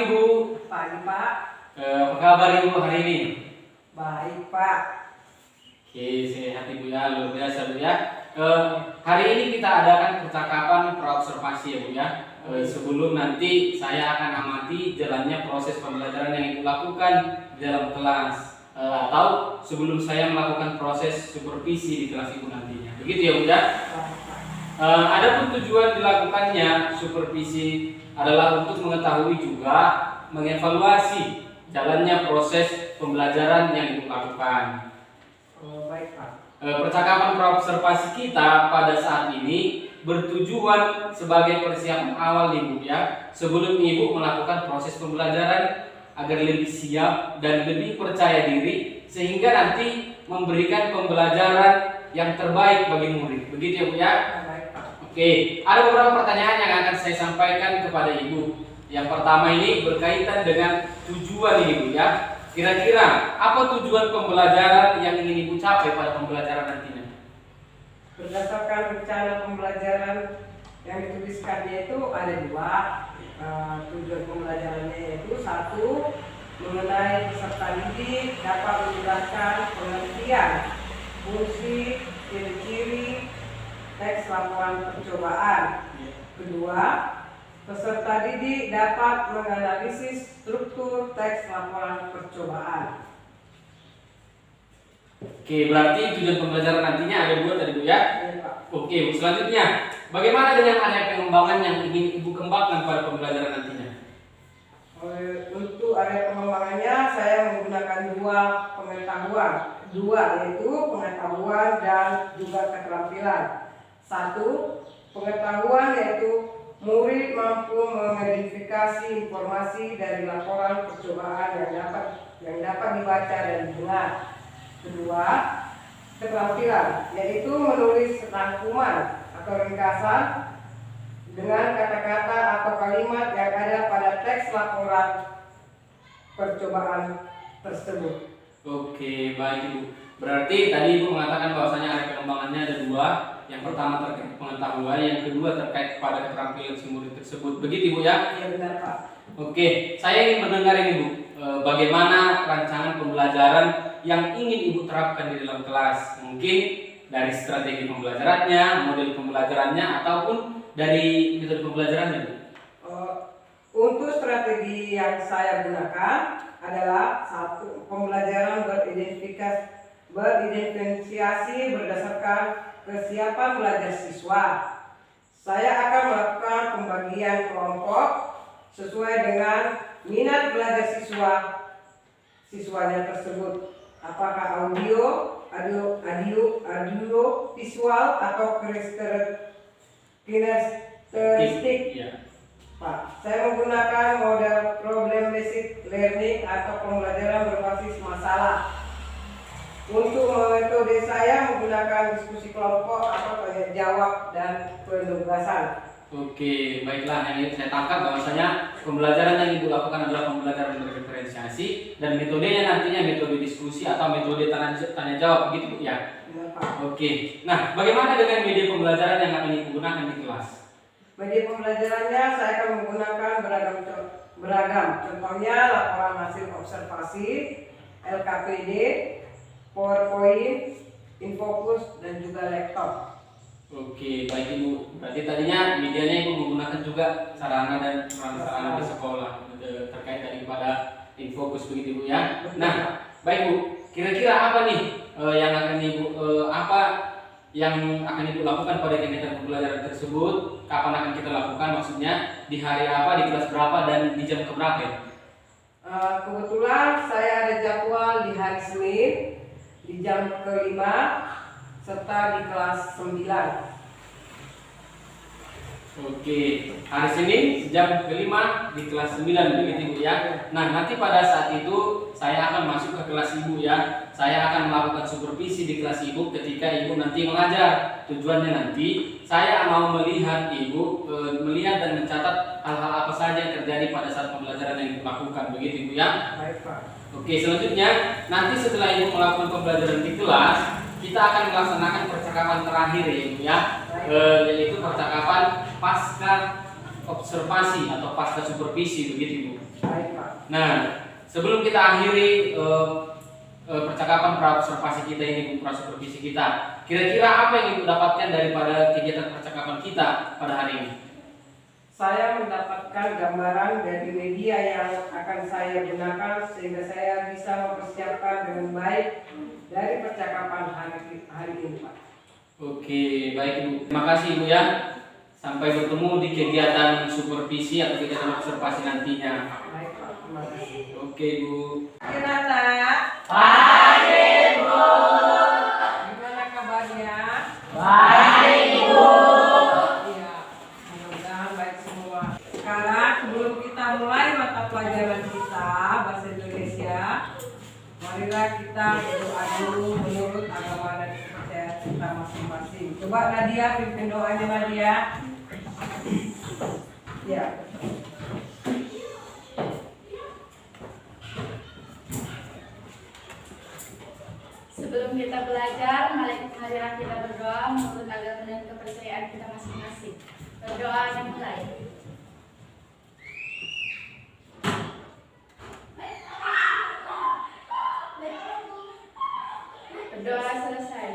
Ibu. Pagi Pak. Apa kabar Ibu hari ini? Baik Pak. Oke, sehat Ibu ya, luar biasa Bu ya. Hari ini kita adakan percakapan praobservasi ya Bu ya. Sebelum nanti saya akan amati jalannya proses pembelajaran yang Ibu lakukan di dalam kelas, atau sebelum saya melakukan proses supervisi di kelas Ibu nantinya. Begitu ya Bu ya. Adapun tujuan dilakukannya supervisi adalah untuk mengetahui juga mengevaluasi jalannya proses pembelajaran yang Ibu lakukan. Baik Pak. Percakapan praobservasi kita pada saat ini bertujuan sebagai persiapan awal Ibu ya, sebelum Ibu melakukan proses pembelajaran agar lebih siap dan lebih percaya diri sehingga nanti memberikan pembelajaran yang terbaik bagi murid. Begitu ya Bu ya. Baik Pak. Oke, ada beberapa pertanyaan yang akan saya sampaikan kepada Ibu. Yang pertama ini berkaitan dengan tujuan Ibu ya. Kira-kira apa tujuan pembelajaran yang ingin Ibu capai pada pembelajaran nantinya? Berdasarkan rencana pembelajaran yang dituliskannya itu ada dua. Tujuan pembelajarannya yaitu satu, mengenai peserta didik dapat menjelaskan pengertian fungsi, ciri-ciri teks laporan percobaan. Kedua, peserta didik dapat menganalisis struktur teks laporan percobaan. Oke, berarti tujuan pembelajaran nantinya ada dua tadi Bu ya. Ya, Pak. Oke, Bu, selanjutnya bagaimana dengan area pengembangan yang ingin Ibu kembangkan pada pembelajaran nantinya? Untuk area pengembangannya saya menggunakan dua yaitu pengetahuan dan juga keterampilan. Satu, pengetahuan yaitu murid mampu mengidentifikasi informasi dari laporan percobaan yang dapat dibaca dan didengar. Kedua, keterampilan yaitu menulis rangkuman atau ringkasan dengan kata-kata atau kalimat yang ada pada teks laporan percobaan tersebut. Oke, baik Ibu. Berarti tadi Ibu mengatakan bahwasanya area pengembangannya ada dua. Yang pertama terkait pengetahuan, yang kedua terkait kepada keterampilan si murid tersebut. Begitu Ibu ya? Iya benar Pak. Oke, saya ingin mendengar ini Bu, bagaimana rancangan pembelajaran yang ingin Ibu terapkan di dalam kelas. Mungkin dari strategi pembelajarannya, model pembelajarannya, ataupun dari metode pembelajarannya Bu. Untuk strategi yang saya gunakan adalah satu, pembelajaran beridentifikasi berdasarkan kesiapan belajar siswa. Saya akan melakukan pembagian kelompok sesuai dengan minat belajar siswanya tersebut. Apakah audio, visual atau kinesteristik. Ya. Pak, saya menggunakan model problem based learning atau pembelajaran berbasis masalah. Untuk metode saya menggunakan diskusi kelompok atau tanya jawab dan penugasan. Oke, baiklah, yang saya tangkap bahwasanya pembelajaran yang Ibu lakukan adalah pembelajaran berdiferensiasi dan metodenya nantinya metode diskusi atau metode tanya jawab, begitu Bu ya? Ya, Pak. Oke, nah bagaimana dengan media pembelajaran yang akan Ibu gunakan di kelas? Media pembelajarannya saya akan menggunakan beragam. Contohnya laporan hasil observasi, LKPD, PowerPoint, Infocus, dan juga laptop. Oke, baik Ibu. Berarti tadinya medianya Ibu menggunakan juga sarana dan sarana di sekolah terkait daripada Infocus begitu Bu ya. Nah, baik Bu. Kira-kira apa nih yang akan Ibu lakukan pada kegiatan pembelajaran tersebut? Kapan akan kita lakukan? Maksudnya di hari apa, di kelas berapa, dan di jam keberapa ya? Kebetulan saya ada jadwal di hari Senin di jam ke-5 serta di kelas 9. Oke, hari Senin jam ke-5 di kelas 9 begitu Ibu ya. Nah, nanti pada saat itu saya akan masuk ke kelas Ibu ya. Saya akan melakukan supervisi di kelas Ibu ketika Ibu nanti mengajar. Tujuannya nanti saya mau melihat Ibu melihat dan mencatat hal-hal apa saja yang terjadi pada saat pembelajaran yang Ibu lakukan begitu Ibu ya. Baik Pak. Oke, selanjutnya nanti setelah Ibu melakukan pembelajaran di kelas, kita akan melaksanakan percakapan terakhir ya Ibu ya, yaitu percakapan pasca observasi atau pasca supervisi, begitu Ibu. Baik, Pak. Nah, sebelum kita akhiri percakapan pra-observasi kita ini, Bu, pra-supervisi kita, kira-kira apa yang Ibu dapatkan daripada kegiatan percakapan kita pada hari ini? Saya mendapatkan gambaran dari media yang akan saya gunakan sehingga saya bisa mempersiapkan dengan baik dari percakapan hari ini, Pak. Oke, baik Ibu. Terima kasih Ibu ya. Sampai bertemu di kegiatan supervisi atau kegiatan observasi nantinya. Baik, Pak. Terima kasih. Oke, Bu. Anak, Baik, Bu. gimana kabarnya? Baik, Bu. Iya, mudah-mudahan baik semua. Sekarang sebelum kita mulai mata pelajaran kita bahasa Indonesia, marilah kita berdoa dulu menurut agama dan kepercayaan kita masing-masing. Coba Nadia pimpin doanya Nadia. Ya. Sebelum kita belajar, marilah kita berdoa menurut agama dan kepercayaan kita masing-masing. Berdoa yang mulai. Berdoa selesai.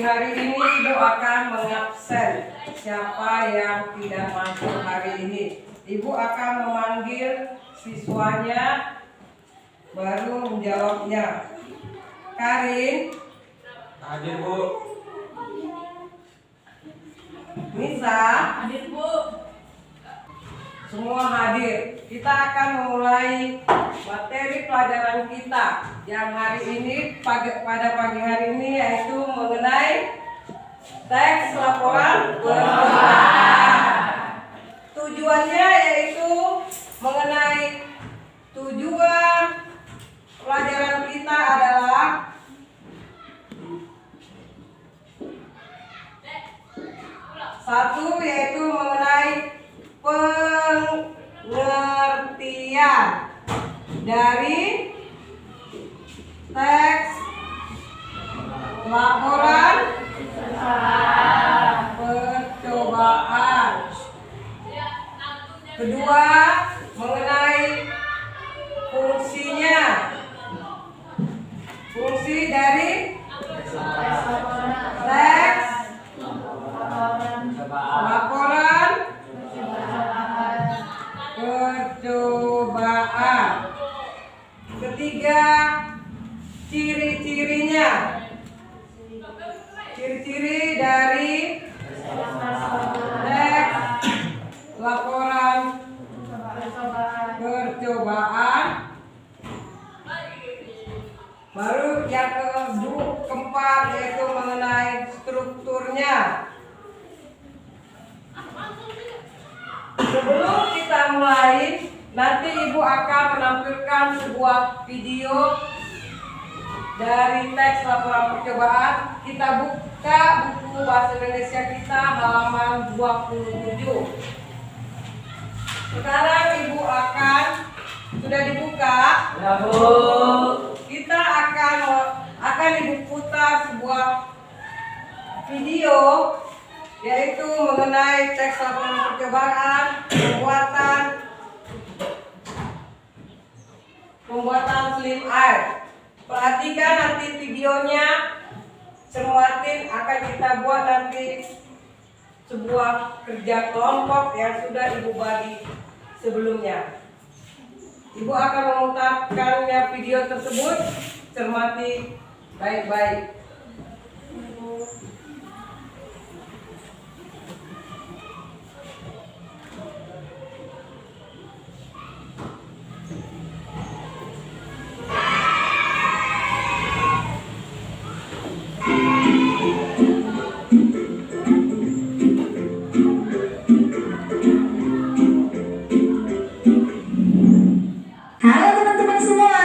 Hari ini Ibu akan mengabsen siapa yang tidak masuk hari ini. Ibu akan memanggil siswanya baru menjawabnya. Karin, Hadir, Bu. Nisa, Hadir, Bu. semua hadir. Kita akan memulai materi pelajaran kita yang hari ini pada pagi hari ini yaitu mengenai teks laporan percobaan. Tujuannya yaitu mengenai tujuan pelajaran kita adalah satu, yaitu mengenai pengertian dari teks laporan percobaan. Kedua, mengenai fungsinya. Fungsi dari teks laporan percobaan. Ketiga, ciri-cirinya. Ciri-ciri dari teks laporan percobaan. Baru yang keempat yaitu mengenai strukturnya. Sebelum kita mulai, nanti Ibu akan menampilkan sebuah video dari teks laporan percobaan. Kita buka buku bahasa Indonesia kita halaman 27. Sekarang Ibu sudah dibuka. Ya, Bu. Kita akan Ibu putar sebuah video yaitu mengenai teks laporan percobaan, pembuatan slim air. Perhatikan nanti videonya, cermatin, akan kita buat nanti sebuah kerja kelompok yang sudah Ibu bagi sebelumnya. Ibu akan memutarkannya video tersebut, cermati baik-baik. Halo teman-teman semua,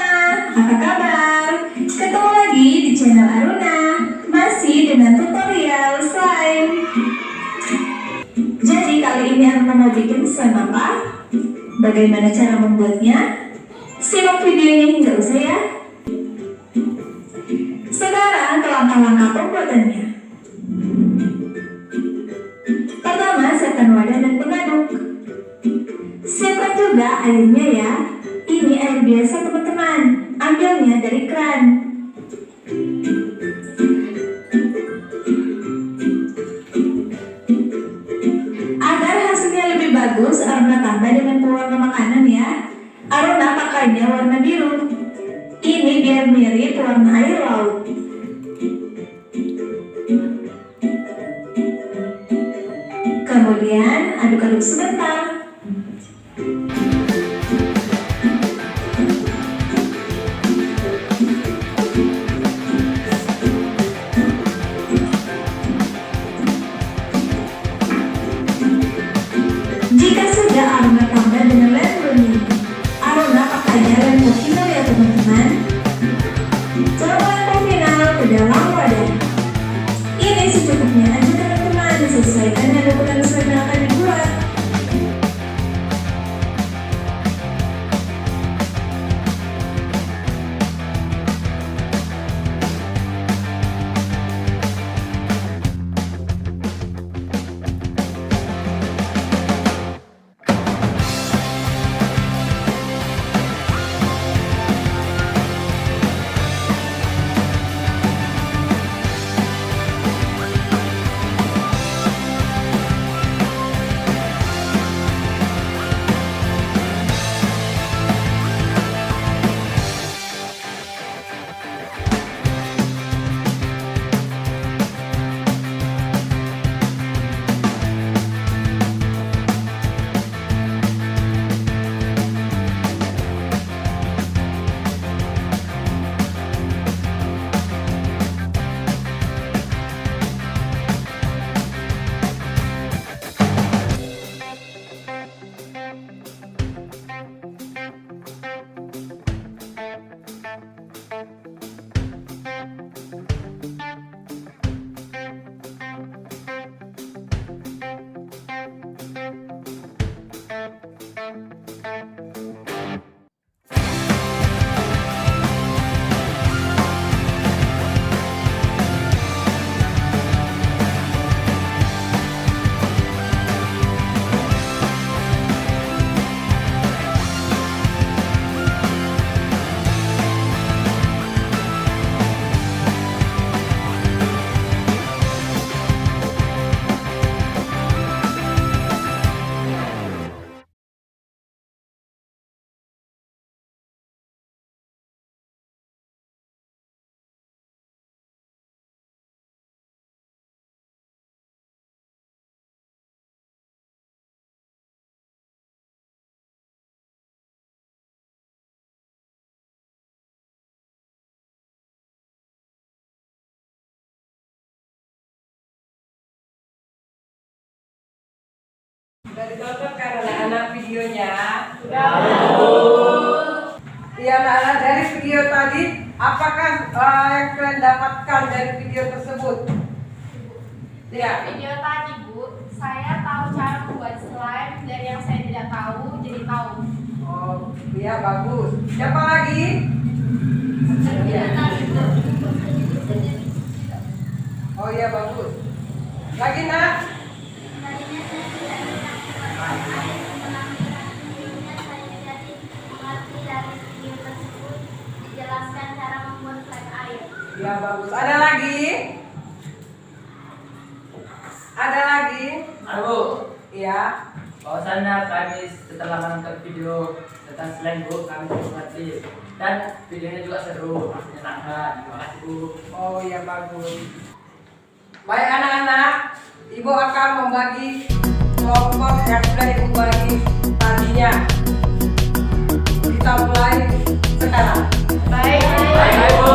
apa kabar? Ketemu lagi di channel Aruna, masih dengan tutorial slime. Jadi kali ini Aruna mau bikin slime apa? Bagaimana cara membuatnya? Simak videonya hingga usai ya. Sekarang ke langkah-langkah pembuatannya. Pertama, siapkan wadah dan pengaris. Siapkan juga airnya ya. Ini air biasa teman-teman. Ambilnya dari keran. Agar hasilnya lebih bagus, Aruna tambah dengan pewarna makanan ya. Aruna pakainya warna biru. Ini biar mirip warna air laut. Kemudian aduk-aduk sebentar. Jika sudah Aruna tambah dengan lem brownie. Aruna pakainya lem final ya teman-teman. Tuangkan lem final ke dalam wadah. Ini secukupnya aja teman-teman, sesuaikan dengan ukuran slime yang akan dibuat. Sudah ditontonkan anak-anak videonya? Sudah. Iya anak-anak, dari video tadi apakah yang kalian dapatkan dari video tersebut? Ya. Video tadi Bu, saya tahu cara membuat slime dari yang saya tidak tahu jadi tahu. Oh iya bagus. Siapa lagi? Oh iya bagus. Lagi nak? Dijelaskan cara membuat slime air. Ya bagus. Ada lagi? Ada lagi? Aku, Iya. bahwasannya kami setelah menonton video tentang slime Bu, kami mengerti dan videonya juga seru, menyenangkan. Terima kasih Bu. Oh iya bagus. Baik anak-anak, Ibu akan membagi kelompok yang sudah Ibu bagi tadinya. Kita mulai sekarang. Baik. Baik Bu.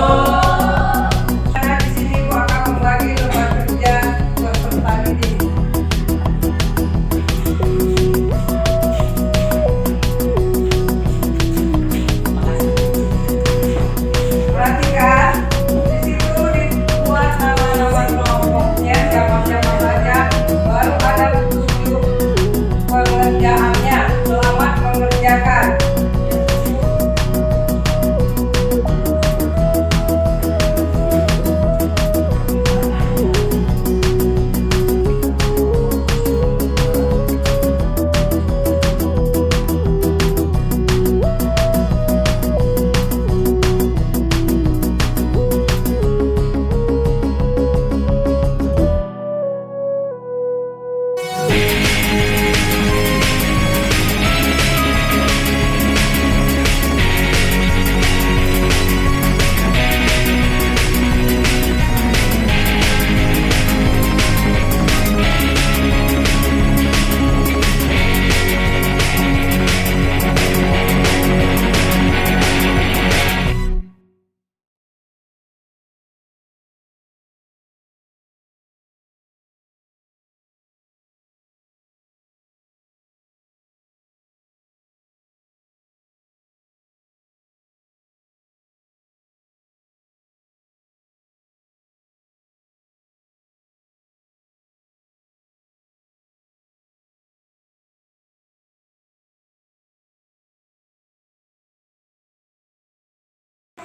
Karena di sini Ibu akan membagi lembar kerja buat peserta didik. Perhatikan, di situ dibuat nama-nama kelompoknya, siapa-siapa saja, baru ada petunjuk pengerjaannya. Selamat mengerjakan.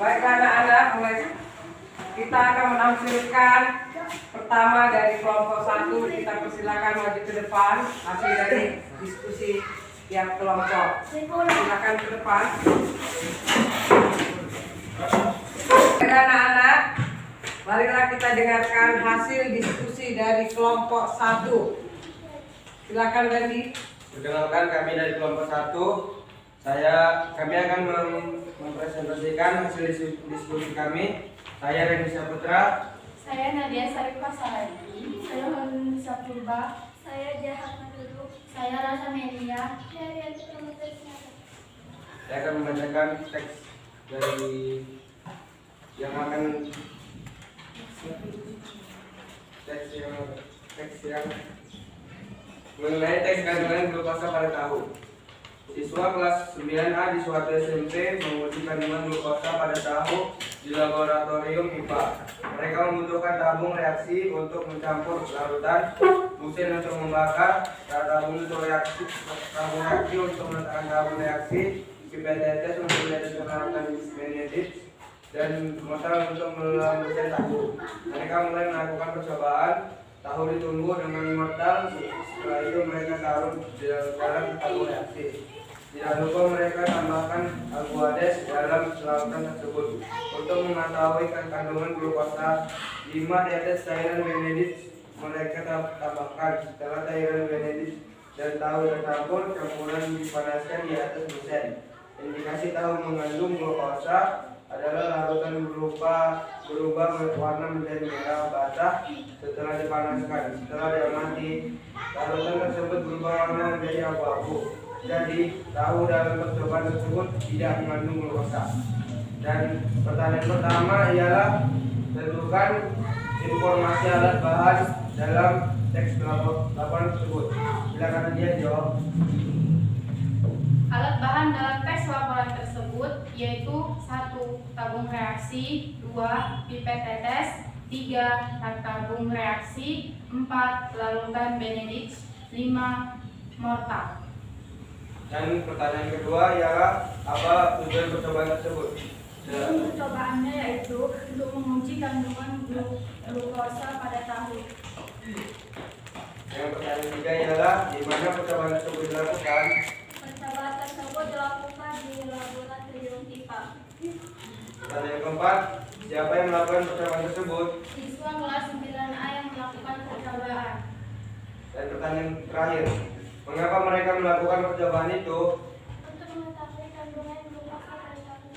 Baik anak-anak, kita akan menampilkan pertama dari kelompok 1. Kita persilakan maju ke depan hasil dari diskusi tiap kelompok. Silakan ke depan. Baik anak-anak, marilah kita dengarkan hasil diskusi dari kelompok 1. Silakan Randy. Perkenalkan, kami dari kelompok 1. Kami akan mempresentasikan hasil diskusi kami. Saya Randy Saputra. Saya Nadia Sarifah Saladi. Saya Harun Sapurba. Saya Jahat Maduru. Saya Rasa Melia. Saya Rianti Pramudari. Saya akan membacakan teks dari yang mengenai teks kandungan glukosa pada tahu. Siswa kelas 9A di suatu SMP menguji kandungan glukosa pada tahu di laboratorium IPA. Mereka membutuhkan tabung reaksi untuk mencampur larutan, mesin untuk membakar, tabung reaksi untuk meletakkan tabung reaksi, pipet tetes untuk meneteskan larutan benedict, dan motor untuk melembutkan tahu. Mereka mulai melakukan percobaan. Tahu ditunggu dengan mortal. Setelah itu mereka taruh di dalam tabung reaksi. Tidak lupa mereka tambahkan albuades dalam larutan tersebut. Untuk mengetahui kandungan glukosa, 5 tetes cairan benedict mereka tambahkan. Setelah cairan benedict dan tahu tercampur, campuran dipanaskan di atas mesin. Indikasi tahu mengandung glukosa adalah larutan berubah warna menjadi merah basah setelah dipanaskan. Setelah diamati, larutan tersebut berubah warna menjadi abu-abu. Jadi, tahu dalam percobaan tersebut tidak mengandung glukosa. Dan pertanyaan pertama ialah tentukan informasi alat bahan dalam teks laporan tersebut. Silakan dia jawab. Alat bahan dalam teks laporan tersebut yaitu 1. Tabung reaksi, 2. Pipet tetes, 3. Tabung reaksi, 4. Larutan benedict, 5. Mortar. Dan pertanyaan kedua ialah apa tujuan percobaan tersebut? Tujuan percobaannya yaitu untuk menguji kandungan glukosa pada tahu. Yang pertanyaan ketiga ialah di mana percobaan tersebut dilakukan? Percobaan tersebut dilakukan di laboratorium IPA. Pertanyaan keempat, siapa yang melakukan percobaan tersebut? Siswa kelas 9A yang melakukan percobaan. Dan pertanyaan terakhir, mengapa mereka melakukan percobaan itu? Untuk mengetahui kandungan glukosa pada tahu.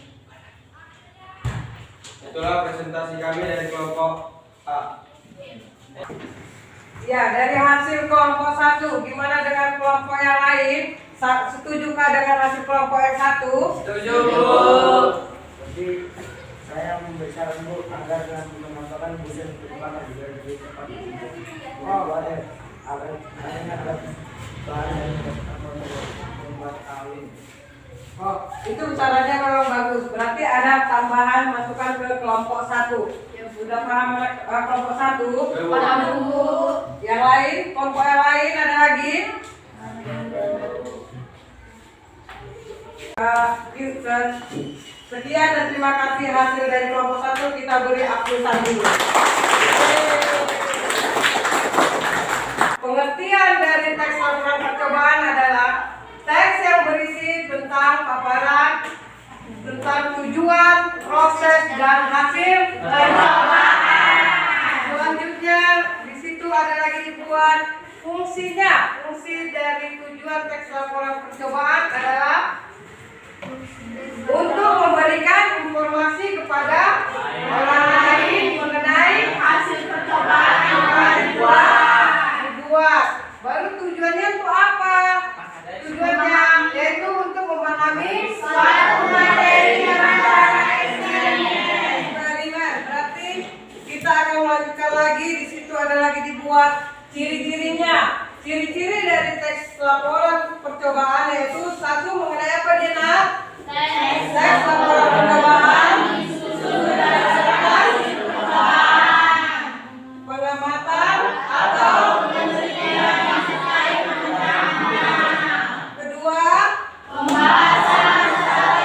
Itulah presentasi kami dari kelompok A. Ya, dari hasil kelompok 1, gimana dengan kelompok yang lain? Setujukah dengan hasil kelompok yang 1? Setuju, Bu. Jadi saya memberi saran Bu agar dengan memanfaatkan mesin perkembangan juga di tempat ini. Oh, boleh. Agar ada bahan yang membuat kawin. Oh, itu caranya memang bagus. Berarti ada tambahan masukan ke kelompok 1. Sudah paham kelompok 1? Paham, Bu. Yang lain, kelompok yang lain ada lagi? Sekian dan terima kasih hasil dari kelompok 1. Kita beri aplaus dulu. Pengertian dari teks laporan percobaan adalah teks yang berisi tentang paparan tentang tujuan, proses, dan hasil percobaan. Selanjutnya di situ ada lagi dibuat fungsinya. Fungsi dari tujuan teks laporan percobaan adalah untuk memberikan informasi kepada orang lain mengenai hasil percobaan yang telah dibuat. Baru tujuannya untuk apa? Tujuannya yaitu untuk memahami suatu materi yang eksperimen. Berarti kita akan melanjutkan lagi. Di situ ada lagi dibuat ciri-cirinya. Ciri-ciri dari teks laporan percobaan yaitu 1 mengenai apa dia nak? Teks laporan percobaan disusun berdasarkan pengamatan atau penelitian yang terkait dengannya. Kedua, pembahasan secara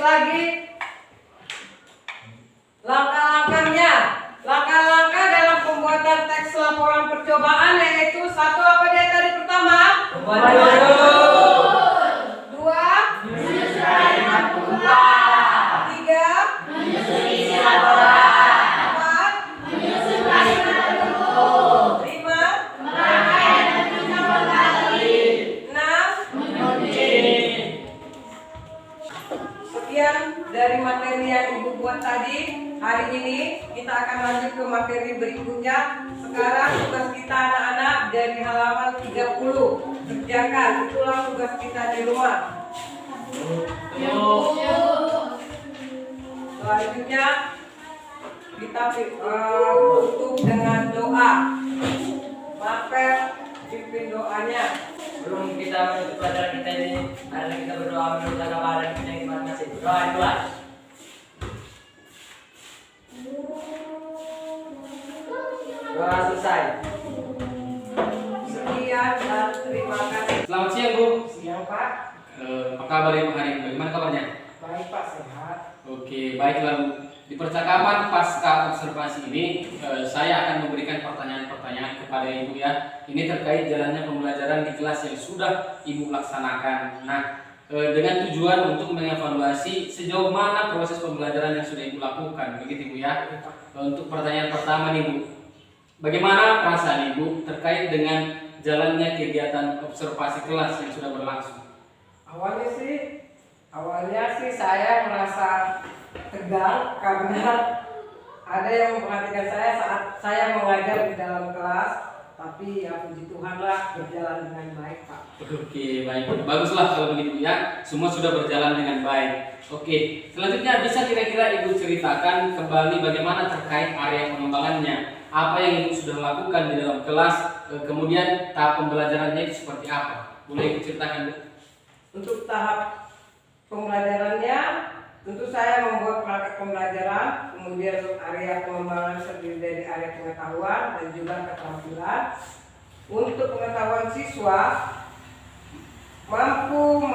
lagi langkah-langkahnya. Langkah-langkah dalam pembuatan teks laporan percobaan yaitu satu apa dia tadi pertama? Dua, tiga, empat, lima, enam. Sekian dari materi yang Ibu buat tadi. Hari ini kita akan lanjut ke materi berikutnya. Sekarang tugas kita anak-anak dari halaman 30. Kerjakan, itulah tugas kita di rumah. Selanjutnya kita tutup dengan doa. Mapel pimpin doanya. Sebelum kita menutup pelajaran kita ini, mari kita berdoa menurut keadaan kita yang masing-masing. Berdoa dua. Doa selesai. Sekian dan terima kasih. Selamat siang Bu. Siang Pak. Apa kabar Ibu hari ini? Bagaimana kabarnya? Baik Pak, sehat. Oke, baiklah Bu. Di percakapan pasca observasi ini, saya akan memberikan pertanyaan-pertanyaan kepada Ibu ya. Ini terkait jalannya pembelajaran di kelas yang sudah Ibu laksanakan. Nah, dengan tujuan untuk mengevaluasi sejauh mana proses pembelajaran yang sudah Ibu lakukan, begitu Ibu ya. Untuk pertanyaan pertama nih Bu, bagaimana perasaan Ibu terkait dengan jalannya kegiatan observasi kelas yang sudah berlangsung? Awalnya sih saya merasa tegang karena ada yang memperhatikan saya saat saya mengajar di dalam kelas, tapi ya puji Tuhan lah berjalan dengan baik Pak. Oke, baik. Baguslah kalau begitu ya. Semua sudah berjalan dengan baik. Oke, selanjutnya bisa kira-kira Ibu ceritakan kembali bagaimana terkait area pengembangannya. Apa yang Ibu sudah lakukan di dalam kelas, kemudian tahap pembelajarannya itu seperti apa? Boleh Ibu ceritakan Bu? Untuk tahap pembelajarannya, tentu saya membuat praktek pembelajaran, kemudian area pengembangan terdiri dari area pengetahuan dan juga keterampilan. Untuk pengetahuan siswa, mampu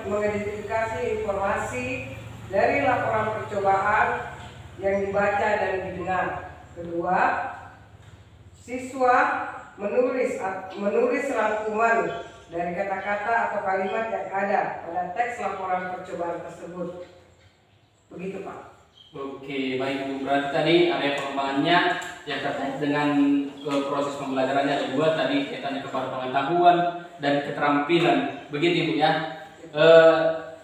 mengidentifikasi informasi dari laporan percobaan yang dibaca dan didengar. Kedua, siswa menulis rangkuman dari kata-kata atau kalimat yang ada pada teks laporan percobaan tersebut. Begitu Pak. Oke, baik Bu. Berarti tadi area pengembangannya yang terkait dengan proses pembelajarannya ada dua tadi, kaitannya kepada pengetahuan dan keterampilan. Begitu Bu ya.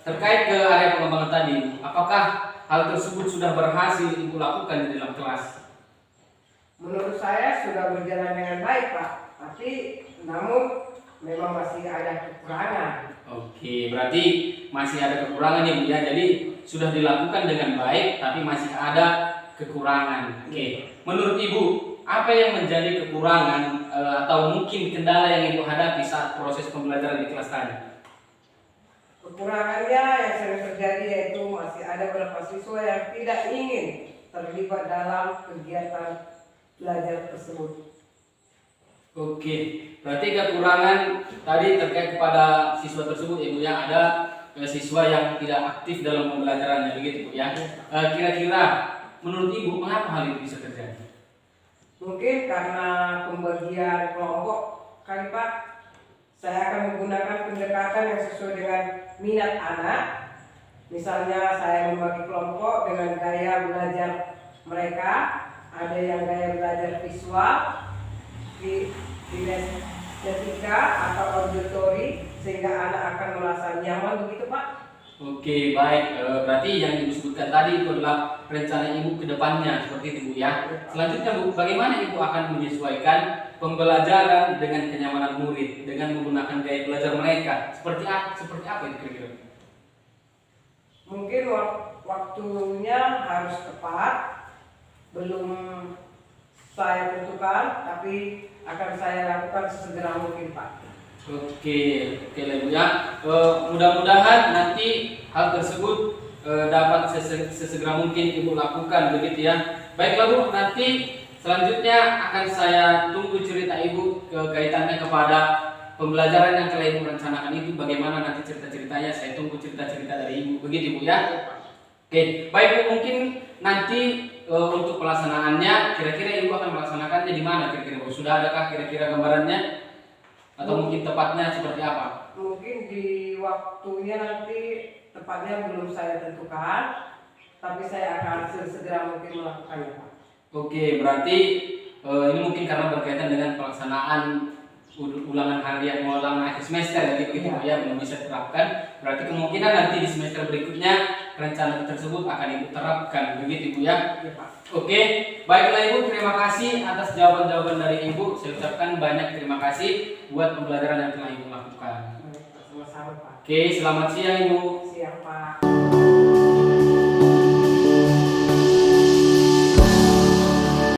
Terkait ke area pengembangan tadi, apakah hal tersebut sudah berhasil Ibu lakukan di dalam kelas? Menurut saya sudah berjalan dengan baik Pak, tapi namun memang masih ada kekurangan. Oke, berarti masih ada kekurangan ya Bu ya. Jadi sudah dilakukan dengan baik tapi masih ada kekurangan. Oke. Menurut Ibu, apa yang menjadi kekurangan atau mungkin kendala yang Ibu hadapi saat proses pembelajaran di kelas tadi? Kekurangannya yang sering terjadi yaitu masih ada beberapa siswa yang tidak ingin terlibat dalam kegiatan belajar tersebut. Oke, berarti kekurangan tadi terkait kepada siswa tersebut Ibu ya, ada siswa yang tidak aktif dalam pembelajarannya begitu Bu ya. Kira-kira menurut Ibu mengapa hal itu bisa terjadi? Mungkin karena pembagian kelompok kali Pak. Saya akan menggunakan pendekatan yang sesuai dengan minat anak. Misalnya saya membagi kelompok dengan gaya belajar mereka. Ada yang gaya belajar visual, kinestetika atau auditory, sehingga anak akan merasa nyaman begitu Pak. Oke, baik. Berarti yang Ibu sebutkan tadi itu adalah rencana Ibu ke depannya seperti itu Bu ya. Selanjutnya Bu, bagaimana Ibu akan menyesuaikan pembelajaran dengan kenyamanan murid dengan menggunakan gaya belajar mereka? Seperti apa itu kira-kira? Mungkin waktunya harus tepat, belum saya tentukan, tapi akan saya lakukan sesegera mungkin Pak. Oke lah Bu ya. Mudah-mudahan nanti hal tersebut dapat sesegera mungkin Ibu lakukan begitu ya. Baiklah Bu, nanti selanjutnya akan saya tunggu cerita Ibu kaitannya kepada pembelajaran yang telah Ibu rencanakan itu, bagaimana nanti cerita-ceritanya. Saya tunggu cerita-cerita dari Ibu begitu Bu ya. Oke, baik Bu, mungkin nanti untuk pelaksanaannya kira-kira Ibu akan melaksanakannya di mana kira-kira Bu? Sudah adakah kira-kira gambarannya? Atau mungkin tepatnya seperti apa? Mungkin di waktunya nanti tepatnya belum saya tentukan, tapi saya akan segera mungkin melakukannya Pak. Oke, berarti ini mungkin karena berkaitan dengan pelaksanaan ulangan harian ulangan akhir semester gitu ya, belum bisa diterapkan. Berarti kemungkinan nanti di semester berikutnya rencana tersebut akan Ibu terapkan begitu Ibu ya. Iya Pak. Oke, baiklah Ibu, terima kasih atas jawaban-jawaban dari Ibu. Saya ucapkan banyak terima kasih buat pembelajaran yang telah Ibu lakukan. Sama-sama Pak. Oke, selamat siang Ibu. Siap Pak.